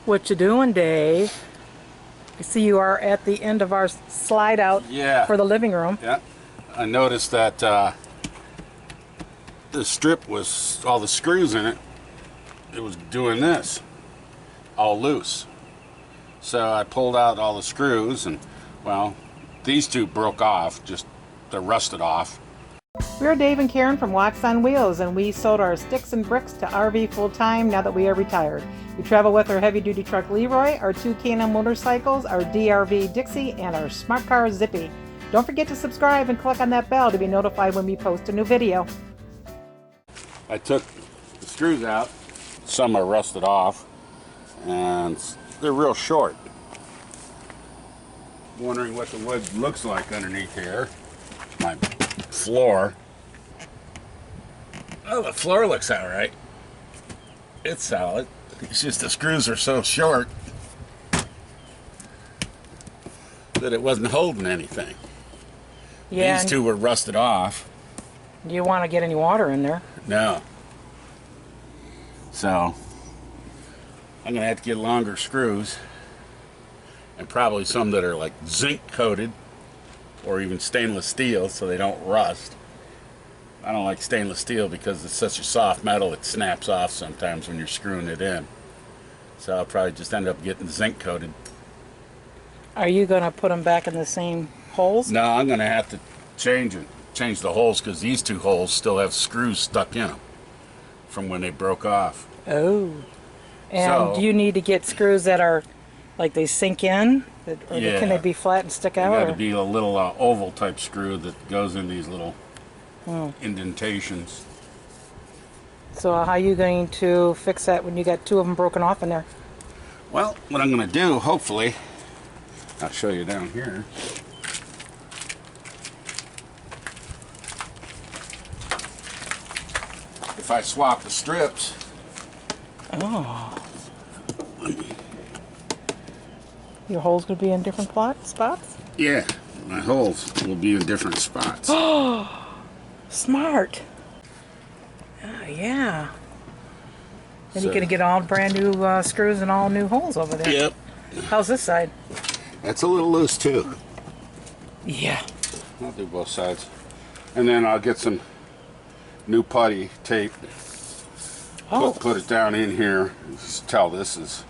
What you doing, Dave? I see you are at the end of our slide out for the living room. Yeah. I noticed that the strip was, all the screws in it, it was doing this, all loose. So I pulled out all the screws and, well, these two broke off, they're rusted off. We're Dave and Karen from Wax on Wheels, and we sold our sticks and bricks to RV full-time now that we are retired. We travel with our heavy-duty truck Leroy, our two K&M motorcycles, our DRV Dixie, and our smart car Zippy. Don't forget to subscribe and click on that bell to be notified when we post a new video. I took the screws out. Some are rusted off, and they're real short. Wondering what the wood looks like underneath here. My floor. Oh, the floor looks all right. It's solid. It's just the screws are so short that it wasn't holding anything. Yeah. These two were rusted off. Do you want to get any water in there? No. So I'm gonna have to get longer screws, and probably some that are like zinc coated or even stainless steel so they don't rust. I don't like stainless steel because it's such a soft metal it snaps off sometimes when you're screwing it in. So I'll probably just end up getting zinc coated. Are you going to put them back in the same holes? No, I'm going to have to change the holes, because these two holes still have screws stuck in them from when they broke off. Oh. And do you need to get screws that are like they sink in? Or Yeah. can they be flat and stick out? Got to be a little oval type screw that goes in these little indentations. So how are you going to fix that when you got two of them broken off in there? Well, what I'm going to do, hopefully, I'll show you down here. If I swap the strips. Oh. Your holes going to be in different spots? Yeah, my holes will be in different spots. Oh, smart. Yeah. Then you're going to get all brand new screws and all new holes over there. Yep. How's this side? That's a little loose too. Yeah. I'll do both sides. And then I'll get some new putty tape. Oh. Put it down in here. Just tell this is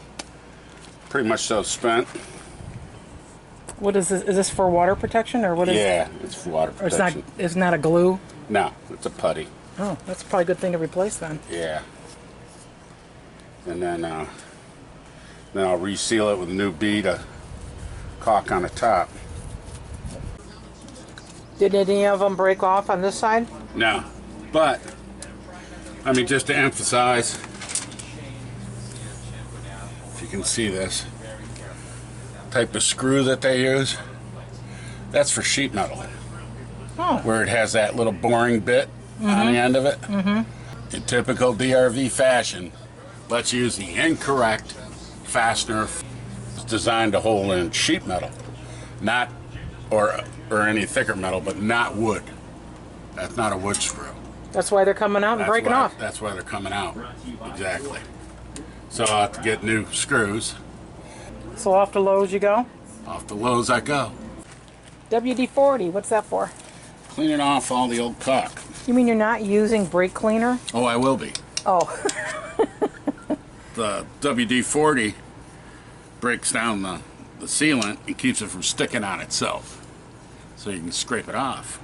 pretty much so spent. What is this? Is this for water protection or what is? Yeah, it's for water protection. It's not a glue? No, it's a putty. Oh, that's probably a good thing to replace then. Yeah. And then I'll reseal it with a new bead of caulk on the top. Did any of them break off on this side? No, but I mean, just to emphasize, if you can see this type of screw that they use, that's for sheet metal. Oh. Where it has that little boring bit on the end of it. In typical DRV fashion, let's use the incorrect fastener. It's designed to hold in sheet metal, not or any thicker metal, but not wood. That's not a wood screw. That's why they're coming out and breaking off. That's why they're coming out. Exactly. So I'll have to get new screws. So off to Lowe's you go? Off the Lowe's I go. WD-40, what's that for? Cleaning off all the old caulk. You mean you're not using brake cleaner? Oh, I will be. Oh. The WD-40 breaks down the sealant and keeps it from sticking on itself. So you can scrape it off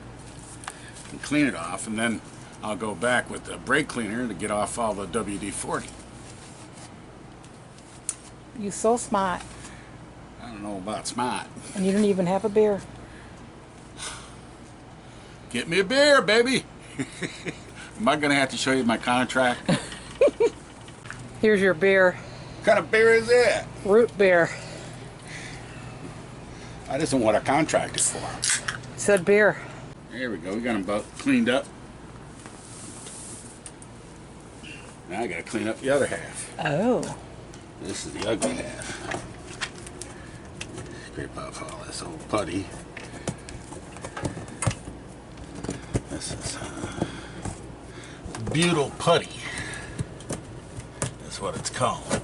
and clean it off, and then I'll go back with the brake cleaner to get off all the WD-40. You're so smart. I don't know about smart. And you don't even have a beer. Get me a beer, baby. Am I gonna have to show you my contract? Here's your beer. What kind of beer is that? Root beer. That isn't what I contracted for. It said beer. There we go. We got them both cleaned up. Now I gotta clean up the other half. Oh. This is the ugly half. Scrape off all this old putty. This is butyl putty. That's what it's called.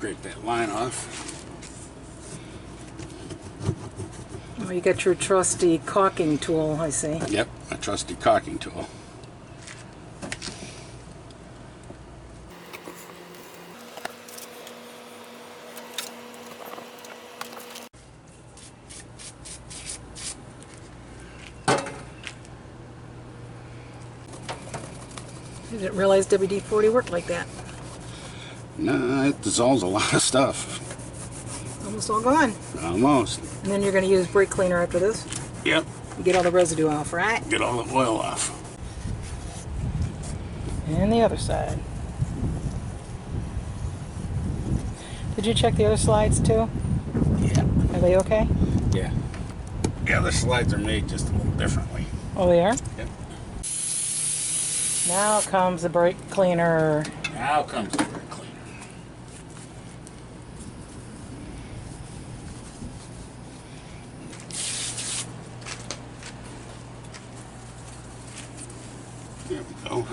scrape that line off. Oh, you got your trusty caulking tool, I see. Yep, my trusty caulking tool. I didn't realize WD-40 worked like that. No, it dissolves a lot of stuff. Almost all gone. Almost. And then you're going to use brake cleaner after this. Yep. You get all the residue off, right? Get all the oil off. And the other side. Did you check the other slides too? Yeah. Are they okay? Yeah. Yeah, the slides are made just a little differently. Oh, they are? Yep. Now comes the brake cleaner. Now comes the brake cleaner. There we go.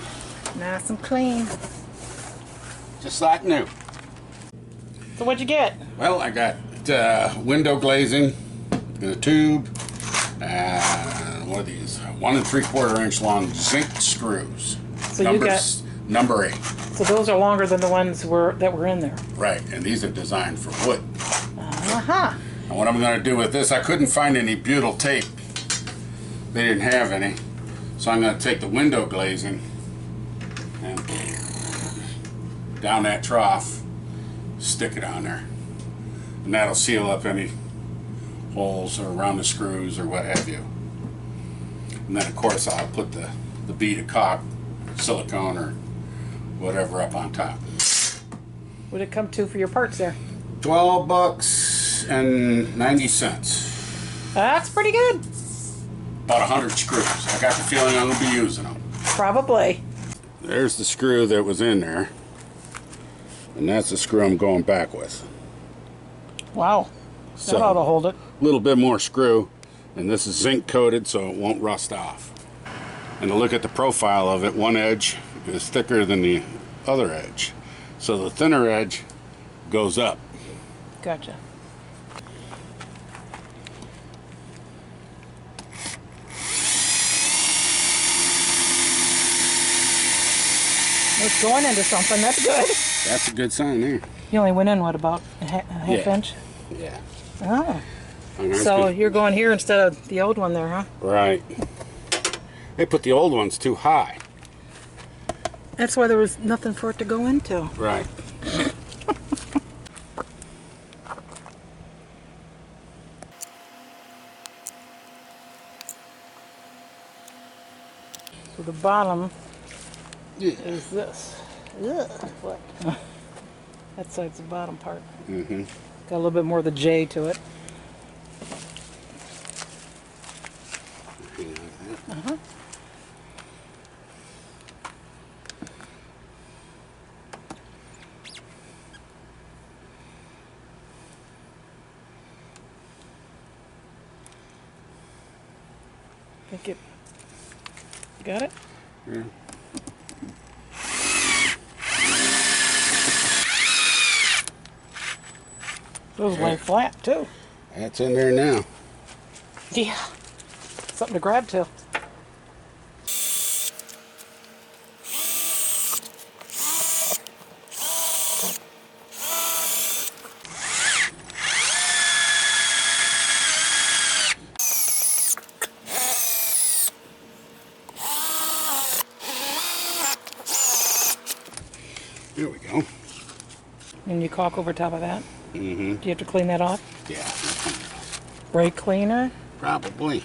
Nice and clean. Just like new. So what'd you get? Well, I got window glazing in a tube. What are these? 1 3/4 inch long zinc screws. So you got number 8. So those are longer than the ones that were in there. Right, and these are designed for wood. Uh-huh. And what I'm going to do with this, I couldn't find any butyl tape. They didn't have any. So I'm going to take the window glazing and down that trough, stick it on there. And that'll seal up any holes or around the screws or what have you. And then of course I'll put the bead of caulk, silicone or whatever up on top. What did it come to for your parts there? $12.90. That's pretty good. About 100 screws. I got the feeling I'm going to be using them. Probably. There's the screw that was in there. And that's the screw I'm going back with. Wow. So, That ought to hold it. a little bit more screw. And this is zinc coated so it won't rust off. And to look at the profile of it, one edge is thicker than the other edge. So the thinner edge goes up. Gotcha. It's going into something. That's good. That's a good sign there. You only went in, what, about a half Yeah. inch? Yeah. Oh. And that's So good. you're going here instead of the old one there, huh? Right. They put the old ones too high. That's why there was nothing for it to go into. Right. So the bottom Yeah. is this. Ugh, what? That side's the bottom part. Mm-hmm. Got a little bit more of the J to it. Uh-huh. Think it. You got it? Yeah. Those lay flat too. That's in there now. Yeah. Something to grab to. There we go. And you caulk over top of that. Mm-hmm. Do you have to clean that off? Yeah. Brake cleaner? Probably.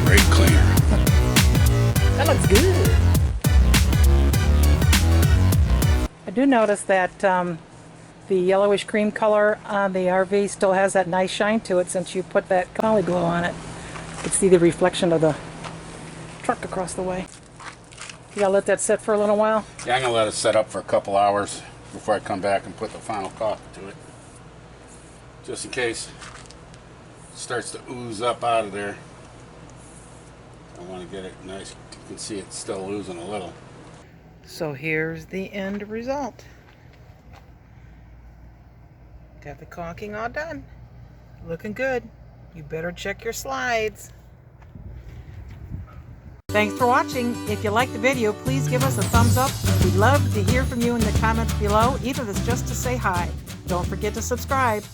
Brake cleaner. That looks good. I do notice that The yellowish cream color on the RV still has that nice shine to it since you put that collie glow on it. You can see the reflection of the truck across the way. You gotta let that sit for a little while. Yeah, I'm gonna let it set up for a couple hours before I come back and put the final caulk to it. Just in case it starts to ooze up out of there. I want to get it nice. You can see it's still oozing a little. So here's the end result. Got the caulking all done. Looking good. You better check your slides. Thanks for watching. If you liked the video, please give us a thumbs up. We'd love to hear from you in the comments below, even if it's just to say hi. Don't forget to subscribe.